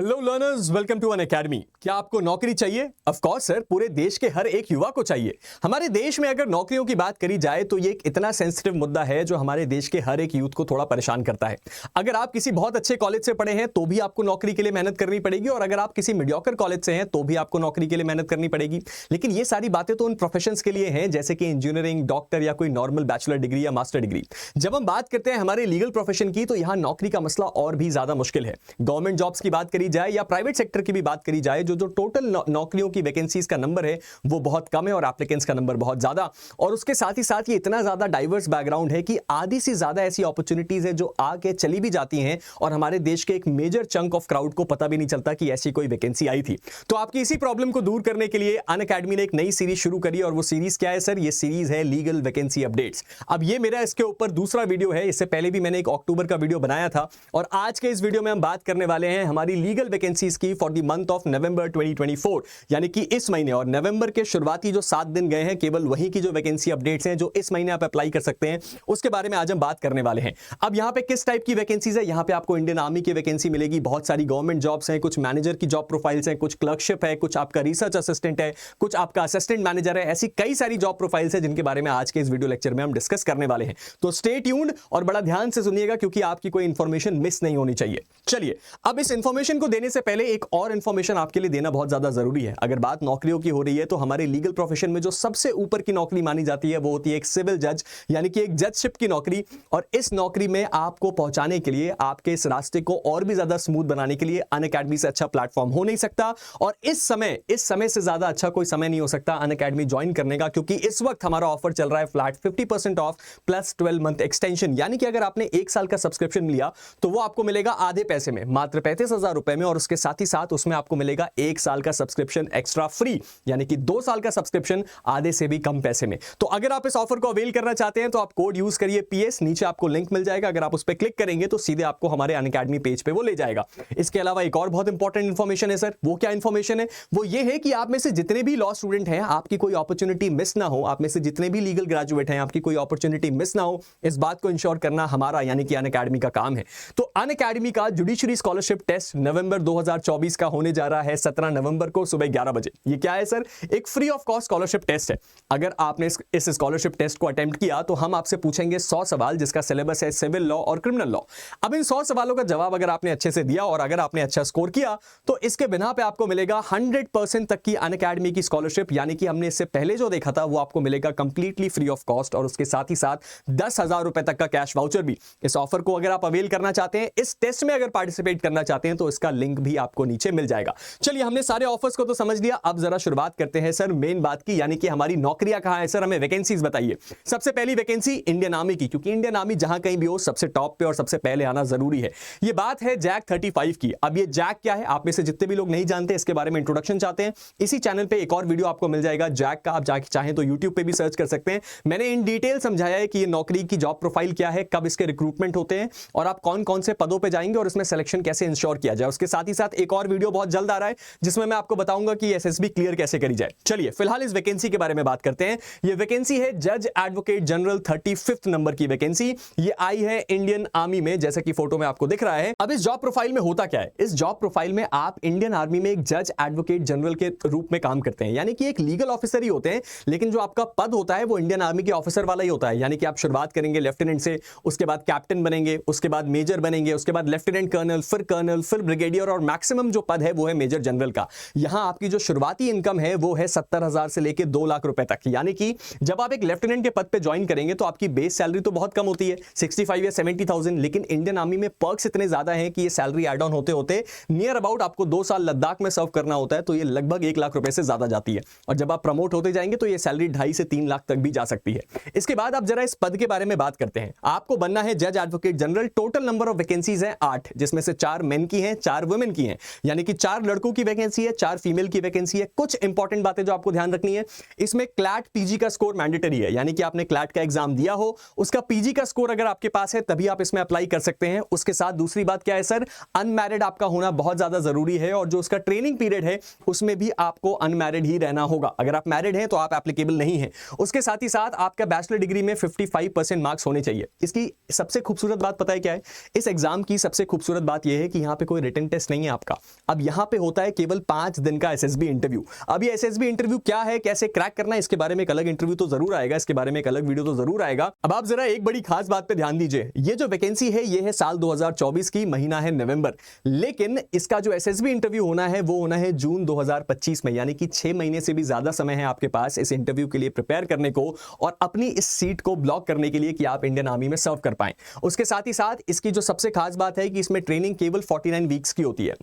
Hello learners, welcome to Unacademy. क्या आपको नौकरी चाहिए? ऑफ कोर्स सर, पूरे देश के हर एक युवा को चाहिए। हमारे देश में अगर नौकरियों की बात करी जाए तो ये एक इतना सेंसिटिव मुद्दा है जो हमारे देश के हर एक यूथ को थोड़ा परेशान करता है। अगर आप किसी बहुत अच्छे कॉलेज से पढ़े हैं तो भी आपको नौकरी के लिए मेहनत करनी पड़ेगी, और अगर आप किसी मीडियोकर कॉलेज से हैं तो भी आपको नौकरी के लिए मेहनत करनी पड़ेगी। लेकिन ये सारी बातें तो उन प्रोफेशंस के लिए हैं जैसे कि इंजीनियरिंग, डॉक्टर या कोई नॉर्मल बैचलर डिग्री या मास्टर डिग्री। जब हम बात करते हैं हमारे लीगल प्रोफेशन की तो यहाँ नौकरी का मसला और भी ज्यादा मुश्किल है। गवर्नमेंट जॉब्स की बात करी जाए या प्राइवेट सेक्टर की भी बात करी जाए, जो टोटल नौकरियों की वैकेंसीज का नंबर है वो बहुत कम है और एप्लीकेंट्स का नंबर बहुत ज्यादा। और उसके साथ ही साथ ये इतना ज्यादा डाइवर्स बैकग्राउंड है कि आधी से ज्यादा ऐसी अपॉर्चुनिटीज है जो आके चली भी जाती हैं और हमारे देश के एक मेजर चंक ऑफ क्राउड को पता भी नहीं चलता कि ऐसी कोई वैकेंसी आई थी। तो आपकी इसी प्रॉब्लम को दूर करने के लिए अनअकैडमी ने एक नई सीरीज शुरू करी, और वो सीरीज क्या है सर? ये सीरीज है लीगल वैकेंसी अपडेट्स। अब ये मेरा इसके ऊपर दूसरा वीडियो है। इससे पहले भी मैंने एक अक्टूबर का वीडियो बनाया था, और आज के इस वीडियो में हम बात करने वाले हैं हमारी लीगल वैकेंसीज की for the month of November 2024, यानी कि इस महीने। और नवंबर के शुरुआती जो 7 दिन गए हैं, केवल वही की जो वैकेंसी अपडेट्स हैं जो इस महीने आप अप्लाई कर सकते हैं, उसके बारे में आज हम बात करने वाले हैं। अब यहां पे किस टाइप की वैकेंसीज है? यहां पे आपको इंडियन आर्मी की वैकेंसी मिलेगी, बहुत सारी गवर्नमेंट जॉब्स हैं, कुछ मैनेजर की जॉब प्रोफाइल्स हैं, कुछ क्लर्कशिप है, कुछ आपका रिसर्च असिस्टेंट है, कुछ आपका असिस्टेंट मैनेजर है। ऐसी कई सारी जॉब प्रोफाइल्स है जिनके बारे में आज के इस वीडियो लेक्चर में हम डिस्कस करने वाले हैं। तो स्टे ट्यून्ड और बड़ा ध्यान से सुनिएगा, क्योंकि आपकी कोई इंफॉर्मेशन मिस नहीं होनी चाहिए। चलिए, अब इस इंफॉर्मेशन को देने से पहले एक और इंफॉर्मेशन आपके लिए देना बहुत ज्यादा जरूरी है। अगर बात नौकरियों की हो रही है तो हमारे लीगल प्रोफेशन में जो सबसे ऊपर की नौकरी मानी जाती है वो होती है एक सिविल जज, यानी कि एक जजशिप की नौकरी। और इस नौकरी में आपको पहुंचाने के लिए, आपके इस रास्ते को और भी ज्यादा स्मूथ बनाने के लिए अनअकैडमी से अच्छा प्लेटफॉर्म हो नहीं सकता। और इस समय से ज्यादा अच्छा कोई समय नहीं हो सकता अनअकैडमी ज्वाइन करने का, क्योंकि इस वक्त हमारा ऑफर चल रहा है flat 50% of plus 12 month extension. यानी कि अगर आपने 1 साल का सब्सक्रिप्शन लिया तो वो आपको मिलेगा आधे पैसे में, मात्र 35,000 रुपए में। और उसके साथ ही साथ उसमें आपको मिलेगा 1 साल का सब्सक्रिप्शन एक्स्ट्रा फ्री, यानी कि 2 साल का सब्सक्रिप्शन आधे से भी कम पैसे में। तो अगर आप इस ऑफर को अवेल करना चाहते हैं तो आप कोड यूज करिए PS, नीचे आपको लिंक मिल जाएगा। अगर आप उस पर क्लिक करेंगे तो सीधे आपको हमारे अनअकैडमी पेज पे वो ले जाएगा। इसके अलावा एक और बहुत इंपॉर्टेंट इंफॉर्मेशन है सर। वो क्या इंफॉर्मेशन है? वो ये है कि आप में से जितने भी लॉ स्टूडेंट हैं, आपकी कोई अपॉर्चुनिटी मिस ना हो। आप में से जितने भी लीगल ग्रेजुएट हैं, आपकी कोई अपॉर्चुनिटी मिस ना हो, इस बात को इंश्योर करना हमारा यानी कि अनअकैडमी का काम है। तो अनअकैडमी का जुडिशरी स्कॉलरशिप टेस्ट नवंबर 2024 का होने जा रहा है 17 नवंबर को सुबह 11 बजे। ये क्या है सर? एक free of cost scholarship test है। अगर आपने इस स्कॉलरशिप टेस्ट को अटेम्प्ट किया तो हम आपसे पूछेंगे 100 सवाल, जिसका सिलेबस है सिविल लॉ और क्रिमिनल लॉ। अब इन 100 सवालों का जवाब अगर आपने अच्छे से दिया और अगर आपने अच्छा स्कोर किया तो इसके बिना पे आपको मिलेगा 100% तक की अनअकैडमी की स्कॉलरशिप, यानी कि हमने इससे पहले जो देखा था वो आपको मिलेगा कंप्लीटली फ्री ऑफ कॉस्ट, और उसके साथ ही साथ 10,000 रुपए तक का कैश वाउचर भी। इस ऑफर को अगर आप अवेल करना चाहते हैं, इस टेस्ट में अगर पार्टिसिपेट करना चाहते हैं, तो इसका लिंक भी आपको नीचे मिल जाएगा। चलिए, हमने सारे ऑफर्स को तो समझ लिया, अब जरा शुरुआत करते हैं सर मेन बात की, यानी कि हमारी नौकरियां कहां है सर? हमें वैकेंसीज बताइए। सबसे पहली वैकेंसी इंडियन आर्मी की, क्योंकि इंडियन आर्मी जहां कहीं भी हो सबसे टॉप पे और सबसे पहले आना जरूरी है। ये बात है जैक 35 की। अब ये जैक क्या है? आप में से जितने भी लोग नहीं जानते, इसके बारे में इंट्रोडक्शन चाहते हैं, इसी चैनल पे एक और वीडियो आपको मिल जाएगा जैक का। आप जाके चाहें तो यूट्यूब पे भी सर्च कर सकते हैं। मैंने इन डिटेल समझाया है कि ये नौकरी की जॉब प्रोफाइल क्या है, कब इसके रिक्रूटमेंट होते हैं, और आप कौन कौन से पदों पे जाएंगे और इसमें सिलेक्शन कैसे इंश्योर किया जाए। उसके साथ ही साथ एक और वीडियो बहुत जल्द आ रहा है जिसमें मैं आपको बताऊंगा कि SSB क्लियर कैसे करी जाए। चलिए, फिलहाल इस वैकेंसी के बारे में बात करते हैं। ये वैकेंसी है जज एडवोकेट जनरल 35 नंबर की वैकेंसी। ये आई है इंडियन आर्मी में, जैसा कि फोटो में आपको दिख रहा है। अब इस जॉब प्रोफाइल में होता क्या है? इस जॉब प्रोफाइल में आप इंडियन आर्मी में एक जज एडवोकेट जनरल के रूप में काम करते हैं, यानी कि एक लीगल ऑफिसर ही होते हैं, लेकिन जो आपका पद होता है वो इंडियन आर्मी के ऑफिसर वाला ही होता है। यानी कि आप शुरुआत करेंगे लेफ्टिनेंट से, उसके बाद कैप्टन बनेंगे, उसके बाद मेजर बनेंगे, उसके बाद लेफ्टिनेंट कर्नल, फिर ब्रिगेडियर, और मैक्सिमम जो पद है वो है मेजर जनरल का। यहां आपकी जो शुरुआती इनकम है वो है 70,000 से लेकर 2 लाख रुपए तक। यानी कि जब आप एक लेफ्टिनेंट के पद पे ज्वाइन करेंगे तो आपकी बेस सैलरी तो बहुत कम होती है, 65 या 70,000, लेकिन इंडियन आर्मी में पर्क्स इतने ज्यादा हैं कि ये सैलरी एड ऑन होते होते नियर अबाउट आपको 2 साल लद्दाख में सर्व करना होता है, तो ये लगभग 1 लाख रुपए से ज्यादा जाती है। और जब आप प्रमोट होते जाएंगे तो ये सैलरी 2.5 से 3 लाख तक भी जा सकती है। इसके बाद आप जरा इस पद के बारे में बात करते हैं। आपको बनना है जज advocate general. Total number of vacancies है 8, जिसमें से 4 मेन की हैं, 4 वुमेन की हैं, यानी कि 4 लड़कों की वैकेंसी है, 4 फीमेल की वैकेंसी है। कुछ इंपॉर्टेंट बातें जो आपको ध्यान रखनी है, इसमें क्लैट PG का स्कोर मैंडेटरी है, यानी कि आपने क्लैट का एग्जाम दिया हो, उसका PG का स्कोर अगर आपके पास है तभी आप इसमें अप्लाई कर सकते हैं। उसके साथ दूसरी बात क्या है सर? अनमैरिड आपका होना बहुत ज्यादा जरूरी है, और जो उसका ट्रेनिंग पीरियड है उसमें भी आपको अनमैरिड ही रहना होगा। अगर आप मैरिड हैं तो आप एप्लीकेबल नहीं है। उसके साथ ही साथ आपका बैचलर डिग्री में 55% मार्क्स होने चाहिए। इसकी सबसे खूबसूरत बात पता है क्या है? इस एग्जाम की सबसे खूबसूरत बात यह है कि यहां पे कोई रिटन टेस्ट नहीं है आपका। अब यहां पे होता है केवल 5 दिन का एसएसबी इंटरव्यू। अब ये एसएसबी इंटरव्यू क्या है, कैसे क्रैक करना है, इसके बारे में एक अलग इंटरव्यू तो जरूर आएगा, इसके बारे में एक अलग वीडियो तो जरूर आएगा। अब आप जरा एक बड़ी खास बात पे ध्यान दीजिए, ये जो वैकेंसी है ये है साल 2024 की, महीना है नवंबर, लेकिन इसका जो एसएसबी इंटरव्यू होना है वो होना है जून 2025 में, यानी कि 6 महीने से भी ज्यादा समय है आपके पास इस इंटरव्यू के लिए प्रिपेयर करने को और अपनी इस सीट को ब्लॉक करने के लिए कि आप इंडियन आर्मी में सर्व कर पाएं। उसके साथ ही साथ इसकी जो सबसे खास बात है कि इसमें ट्रेनिंग केवल 49 वीक्स की होती है।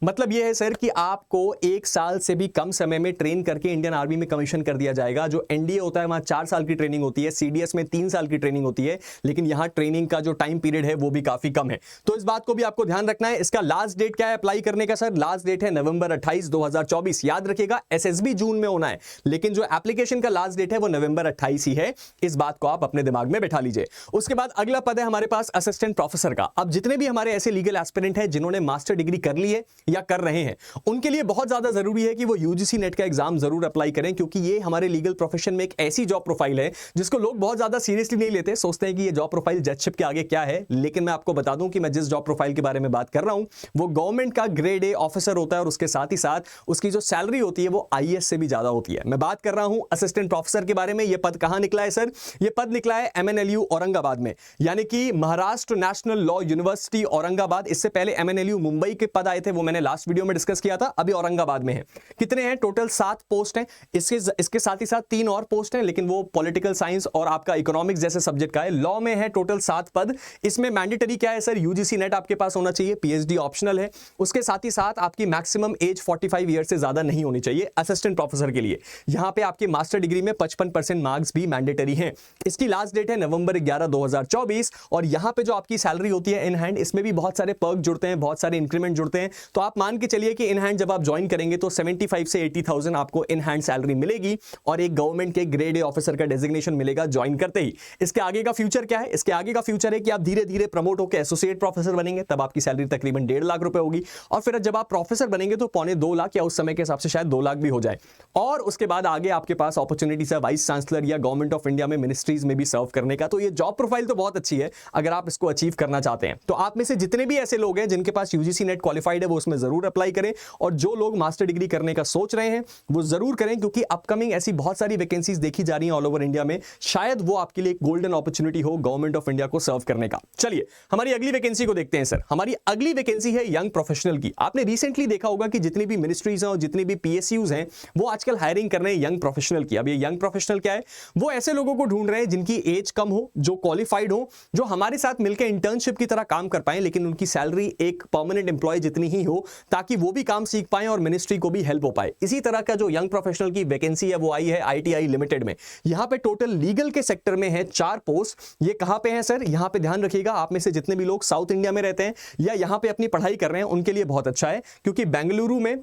मतलब यह है सर कि आपको 1 साल से भी कम समय में ट्रेन करके इंडियन आर्मी में कमीशन कर दिया जाएगा। जो एनडीए होता है वहां 4 साल की ट्रेनिंग होती है, सीडीएस में 3 साल की ट्रेनिंग होती है, लेकिन यहां ट्रेनिंग का जो टाइम पीरियड है वो भी काफी कम है। तो इस बात को भी आपको ध्यान रखना है। इसका लास्ट डेट क्या है अप्लाई करने का सर? लास्ट डेट है नवंबर 28, 2024। याद रखिएगा एसएसबी जून में होना है, लेकिन जो एप्लीकेशन का लास्ट डेट है वो नवंबर 28 ही है। इस बात को आप अपने दिमाग में बैठा लीजिए। उसके बाद अगला पद है हमारे पास असिस्टेंट प्रोफेसर का। अब जितने भी हमारे ऐसे लीगल एस्पिरेंट हैं जिन्होंने मास्टर डिग्री कर ली है या कर रहे हैं, उनके लिए बहुत ज्यादा जरूरी है कि वो यूजीसी नेट का एग्जाम जरूर अप्लाई करें, क्योंकि ये हमारे लीगल प्रोफेशन में एक ऐसी जॉब प्रोफाइल है जिसको लोग बहुत ज्यादा सीरियसली नहीं लेते, सोचते हैं कि ये जॉब प्रोफाइल जजशिप के आगे क्या है। लेकिन मैं आपको बता दूं कि मैं जिस जॉब प्रोफाइल के बारे में बात कर रहा हूं वो गवर्नमेंट का ग्रेड ए ऑफिसर होता है और उसके साथ ही साथ उसकी जो सैलरी होती है वो आईएएस से भी ज्यादा होती है। मैं बात कर रहा हूं असिस्टेंट प्रोफेसर के बारे में। यह पद कहां निकला है सर? यह पद निकला है एमएनएलयू औरंगाबाद में, यानी कि Maharashtra national law university Aurangabad. इससे पहले एमएनएलयू मुंबई के पद आए थे, वो मैंने लास्ट वीडियो में डिस्कस किया था। अभी औरंगाबाद में है। कितने हैं टोटल? 7 पोस्ट हैं। इसके साथ ही साथ 3 और पोस्ट हैं, लेकिन वो पॉलिटिकल साइंस और आपका इकोनॉमिक्स जैसे सब्जेक्ट का है। लॉ में है टोटल 7 पद। इसमें मैंडेटरी क्या है सर? यूजीसी नेट आपके पास होना चाहिए, पीएचडी ऑप्शनल है। उसके साथ ही साथ आपकी मैक्सिमम एज 45 ईयर से ज्यादा नहीं होनी चाहिए असिस्टेंट प्रोफेसर के लिए। यहां पे आपके मास्टर डिग्री में 55% मार्क्स भी मैंडेटरी हैं। इसकी लास्ट डेट है नवंबर 11, 2024। और यहां पे जो आपकी सैलरी होती है इन हैंड, इसमें भी बहुत सारे पर्क जुड़ते हैं, बहुत सारे इंक्रीमेंट जुड़ते हैं। तो आप मान के चलिए कि इन हैंड जब आप ज्वाइन करेंगे तो 75 से 80,000 आपको इन हैंड सैलरी मिलेगी और एक गवर्नमेंट के ग्रेड ए ऑफिसर का डेजिग्नेशन मिलेगा ज्वाइन करते ही। इसके आगे का फ्यूचर क्या है? इसके आगे का फ्यूचर है कि आप धीरे धीरे प्रमोट होकर एसोसिएट प्रोफेसर बनेंगे, तब आपकी सैलरी तकरीबन 1.5 लाख रुपए होगी। और फिर जब आप प्रोफेसर बनेंगे तो 1.25 लाख या उस समय के हिसाब से शायद 2 लाख भी हो जाए। और उसके बाद आगे आपके पास अपॉर्चुनिटीज है वाइस चांसलर या गवर्नमेंट ऑफ इंडिया में मिनिस्ट्रीज में भी सर्व करने का। तो ये जॉब प्रोफाइल तो बहुत अच्छी है अगर आप इसको अचीव करना चाहते हैं। तो आप में से जितने भी ऐसे लोग हैं जिनके पास यूजीसी नेट क्वालिफाइड है वो उसमें जरूर अप्लाई करें, और जो लोग मास्टर डिग्री करने का सोच रहे हैं वो जरूर करें, क्योंकि अपकमिंग ऐसी बहुत सारी वैकेंसीज देखी जा रही हैं ऑल ओवर इंडिया में। शायद वो आपके लिए एक गोल्डन अपॉर्चुनिटी हो गवर्नमेंट ऑफ इंडिया को सर्व करने का। चलिए हमारी अगली वैकेंसी को देखते हैं सर। हमारी अगली वैकेंसी है यंग प्रोफेशनल की। आपने रिसेंटली देखा होगा कि जितनी भी मिनिस्ट्रीज हैं और जितनी भी पीएसयूज हैं वो आजकल हायरिंग कर रहे हैं यंग प्रोफेशनल की। अब ये यंग प्रोफेशनल क्या है? वो ऐसे लोगों को ढूंढ रहे हैं जिनकी एज कम हो, जो क्वालिफाइड हो, जो हमारे साथ मिलकर इंटर्नशिप की तरह काम कर पाए, लेकिन उनकी सैलरी एक परमानेंट एम्प्लॉय जितनी ही हो, ताकि वो भी काम सीख पाए और मिनिस्ट्री को भी हेल्प हो पाए। इसी तरह का जो यंग प्रोफेशनल की वैकेंसी है वो आई है आईटीआई लिमिटेड में। यहां पे टोटल लीगल के सेक्टर में है 4 पोस्ट। ये कहां पे है सर? यहां पे ध्यान रखिएगा, आप में से जितने भी लोग साउथ इंडिया में रहते हैं या यहां पे अपनी पढ़ाई कर रहे हैं उनके लिए बहुत अच्छा है, क्योंकि बेंगलुरु में,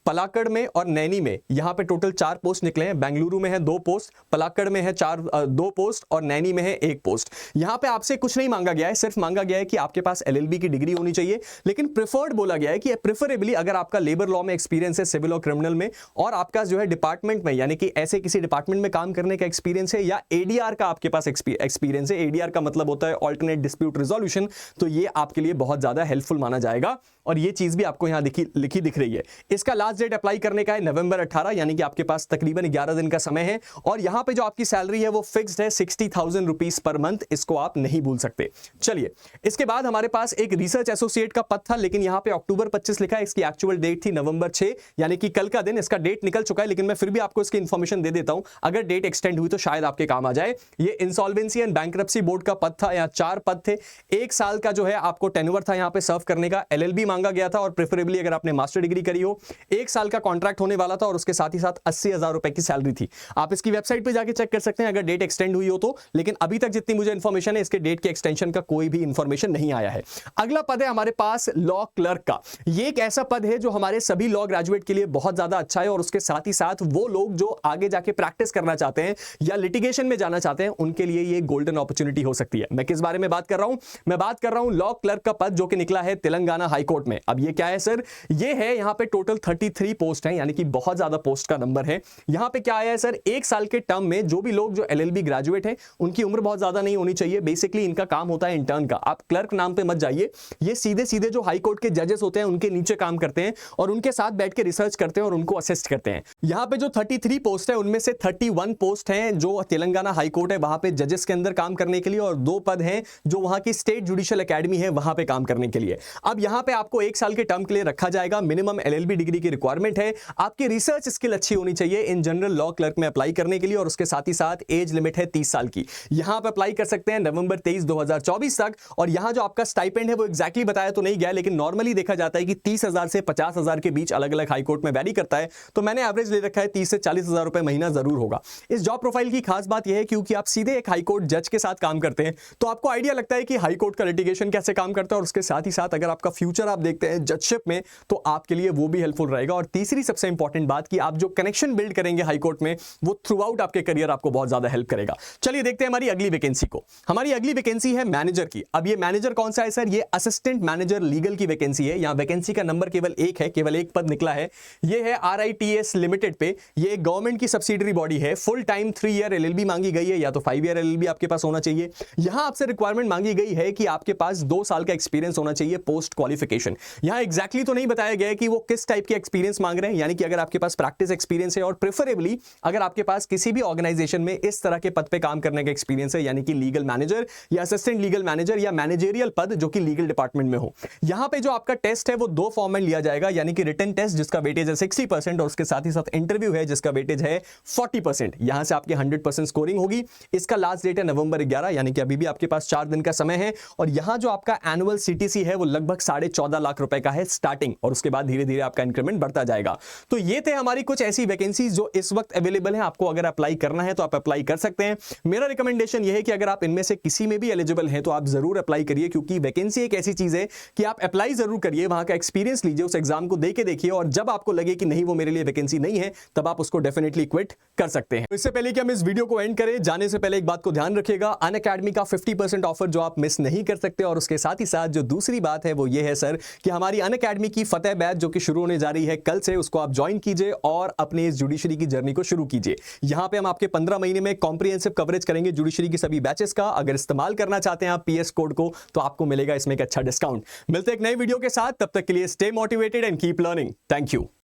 पलाक्कड़ में और नैनी में यहां पे टोटल 4 पोस्ट निकले हैं। बेंगलुरु में है 2 पोस्ट, पलाक्कड़ में है 2 पोस्ट और नैनी में है 1 पोस्ट। यहां पे आपसे कुछ नहीं मांगा गया है, सिर्फ मांगा गया है कि आपके पास एलएलबी की डिग्री होनी चाहिए, लेकिन प्रेफर्ड बोला गया है कि प्रेफरेबली अगर आपका लेबर लॉ में एक्सपीरियंस है, सिविल और क्रिमिनल में, और आपका जो है डिपार्टमेंट में यानी कि ऐसे किसी डिपार्टमेंट में काम करने का एक्सपीरियंस है, या एडीआर का आपके पास एक्सपीरियंस है। एडीआर का मतलब होता है ऑल्टरनेट डिस्प्यूट रिजोल्यूशन। तो ये आपके लिए बहुत ज्यादा हेल्पफुल माना जाएगा, और ये चीज भी आपको यहां लिखी दिख रही है। इसका लास्ट डेट अप्लाई करने का है नवंबर 18, यानी कि आपके पास तकरीबन 11 दिन का समय है। और यहां पे जो आपकी सैलरी है वो फिक्स्ड है 60,000 रुपीज पर मंथ। इसको आप नहीं भूल सकते। चलिए, इसके बाद हमारे पास एक रिसर्च एसोसिएट का पद था, लेकिन यहां पे अक्टूबर 25 लिखा है। इसकी एक्चुअल डेट थी नवंबर 6, यानी कि कल का दिन। इसका डेट निकल चुका है, लेकिन मैं फिर भी आपको इसकी इंफॉर्मेशन दे देता हूं। अगर डेट एक्सटेंड हुई तो शायद आपके काम आ जाए। ये इंसॉल्वेंसी एंड बैंक्रप्सी बोर्ड का पद था। यहाँ 4 पद थे। 1 साल का जो है आपको टेन्योर था यहाँ पे सर्व करने का। एलएलबी मांगा गया था, और प्रेफरेबली अगर आपने मास्टर डिग्री करी हो। 1 साल का कॉन्ट्रैक्ट होने वाला था, और उसके साथ ही साथ 80,000 रुपए की सैलरी थी। आप इसकी वेबसाइट पे जाके चेक कर सकते हैं अगर डेट एक्सटेंड हुई हो तो, लेकिन अभी तक जितनी मुझे इंफॉर्मेशन है इसके डेट के एक्सटेंशन का कोई भी इंफॉर्मेशन नहीं आया है। अगला पद है हमारे पास लॉ क्लर्क का। ये एक ऐसा पद है जो हमारे सभी लॉ ग्रेजुएट के लिए बहुत ज्यादा अच्छा है, और उसके साथ ही साथ वो लोग जो आगे जाके प्रैक्टिस करना चाहते हैं या लिटिगेशन में जाना चाहते हैं उनके लिए ये गोल्डन अपॉर्चुनिटी हो सकती है। मैं किस बारे में बात कर रहा हूं? मैं बात कर रहा हूं लॉ क्लर्क का पद जो कि निकला है तेलंगाना हाईकोर्ट कोर्ट में। अब ये क्या है सर, ये है यहाँ पे टोटल 33 पोस्ट है, यानी कि बहुत ज्यादा पोस्ट का नंबर है। यहाँ पे क्या आया है सर, 1 साल के टर्म में जो भी लोग जो LLB ग्रेजुएट है उनकी उम्र बहुत ज्यादा नहीं होनी चाहिए। बेसिकली इनका काम होता है इंटर्न का। आप क्लर्क नाम पे मत जाइए, ये सीधे सीधे जो हाई कोर्ट के जजेस होते हैं उनके नीचे काम करते हैं और उनके साथ बैठ के रिसर्च करते हैं और उनको असिस्ट करते हैं। यहाँ पे जो 33 पोस्ट है उनमें से 31 पोस्ट हैं जो तेलंगाना हाई कोर्ट है वहां पे जजेस के अंदर काम करने के लिए, और 2 पद हैं जो वहां की स्टेट जुडिशियल एकेडमी है वहां पे काम करने के लिए। अब यहां पे आपको 1 साल के टर्म के लिए रखा जाएगा। मिनिमम LLB डिग्री की रिक्वायरमेंट है। आपकी रिसर्च स्किल अच्छी होनी चाहिए इन जनरल लॉ क्लर्क में अप्लाई करने के लिए, और उसके साथ ही साथ एज लिमिट है 30 साल की। यहां पे अप्लाई कर सकते हैं नवंबर 23, 2024 तक। और यहां जो आपका स्टाइपेंड है वो एग्जैक्टली बताया तो नहीं गया, लेकिन नॉर्मली देखा जाता है कि 30,000 से 50,000 के बीच अलग अलग हाई कोर्ट में वैरी करता है। तो मैंने एवरेज ले रखा है 30 से 40,000 रुपए महीना जरूर होगा। इस जॉब प्रोफाइल की खास बात यह है क्योंकि आप सीधे एक हाई कोर्ट जज के साथ काम करते हैं, तो आपको आइडिया लगता है कि हाई कोर्ट का लिटिगेशन कैसे काम करता है। और उसके साथ ही साथ अगर आपका फ्यूचर आप देखते हैं जजशिप में, तो आपके लिए वो भी हेल्पफुल रहेगा। और तीसरी सबसे इंपॉर्टेंट बात कि आप जो कनेक्शन बिल्ड करेंगे हाई कोर्ट में, वो थ्रू आउट आपके करियर आपको बहुत ज्यादा हेल्प करेगा। चलिए देखते हैं हमारी अगली वैकेंसी को। हमारी अगली वैकेंसी है मैनेजर की। अब ये मैनेजर कौन सा है सर, ये असिस्टेंट मैनेजर लीगल की वैकेंसी है। यहां वैकेंसी का नंबर केवल 1 है, केवल 1 पद निकला है। ये है RITS लिमिटेड पे, ये एक गवर्नमेंट की सब्सिडरी बॉडी है। फुल टाइम 3 ईयर LLB मांगी गई है, या तो 5 ईयर LLB आपके पास होना चाहिए। यहां आपसे रिक्वायरमेंट मांगी गई है कि आपके पास 2 साल का एक्सपीरियंस होना चाहिए पोस्ट क्वालिफिकेशन। यहां एग्जैक्टली तो नहीं बताया गया है कि वो किस टाइप के एक्सपीरियंस मांग रहे हैं, यानी कि अगर आपके पास प्रैक्टिस एक्सपीरियंस है और प्रेफरेबली अगर आपके पास किसी भी ऑर्गेनाइजेशन में इस तरह के पद पे काम करने का एक्सपीरियंस है, यानी कि लीगल मैनेजर या असिस्टेंट लीगल मैनेजर या मैनेजेरियल पद जो कि लीगल डिपार्टमेंट में हो। यहां पे जो आपका टेस्ट है वो 2 फॉर्म में लिया जाएगा, यानी कि रिटन टेस्ट जिसका वेटेज है 60% और उसके साथ ही साथ इंटरव्यू है जिसका वेटेज है 40%। यहां से आपकी 100% स्कोरिंग होगी। इसका लास्ट डेट है नवंबर 11, यानी कि अभी भी आपके पास 4 दिन का समय है। और यहां जो आपका एनुअल CTC है वो लगभग 14.5 लाख रुपए का है स्टार्टिंग, और उसके बाद धीरे धीरे आपका इंक्रीमेंट बढ़ता जाएगा। तो ये थे हमारी कुछ ऐसी वैकेंसीज जो इस वक्त अवेलेबल है। आपको अगर अप्लाई करना है तो आप अप्लाई कर सकते हैं। मेरा रिकमेंडेशन यह है कि अगर आप इनमें से किसी में भी एलिजिबल हैं तो आप जरूर अप्लाई करिए, क्योंकि वैकेंसी एक ऐसी चीज है कि आप अप्लाई जरूर करिए, वहां का एक्सपीरियंस लीजिए, उस एग्जाम को देके देखिए, और जब आपको लगे कि नहीं वो मेरे लिए वैकेंसी नहीं है, तब आप उसको डेफिनेटली क्विट कर सकते हैं। इससे पहले कि हम इस वीडियो को एंड करें, जाने से पहले एक बात को ध्यान रखिएगा, अनअकैडमी का 50% ऑफर जो आप मिस नहीं कर सकते। और उसके साथ ही साथ जो दूसरी बात है वो ये है सर कि हमारी अनअकैडमी की फतेह बैच जो कि शुरू होने जा रही है कल से, उसको आप ज्वाइन कीजिए और अपने इस जुडिशरी की जर्नी को शुरू कीजिए। यहां पे हम आपके 15 महीने में कॉम्प्रिहेंसिव कवरेज करेंगे जुडिशरी की सभी बैचेस का। अगर इस्तेमाल करना चाहते हैं आप PS कोड को, तो आपको मिलेगा इसमें एक अच्छा डिस्काउंट। मिलते हैं एक नए वीडियो के साथ, तब तक के लिए stay motivated and keep learning. Thank you.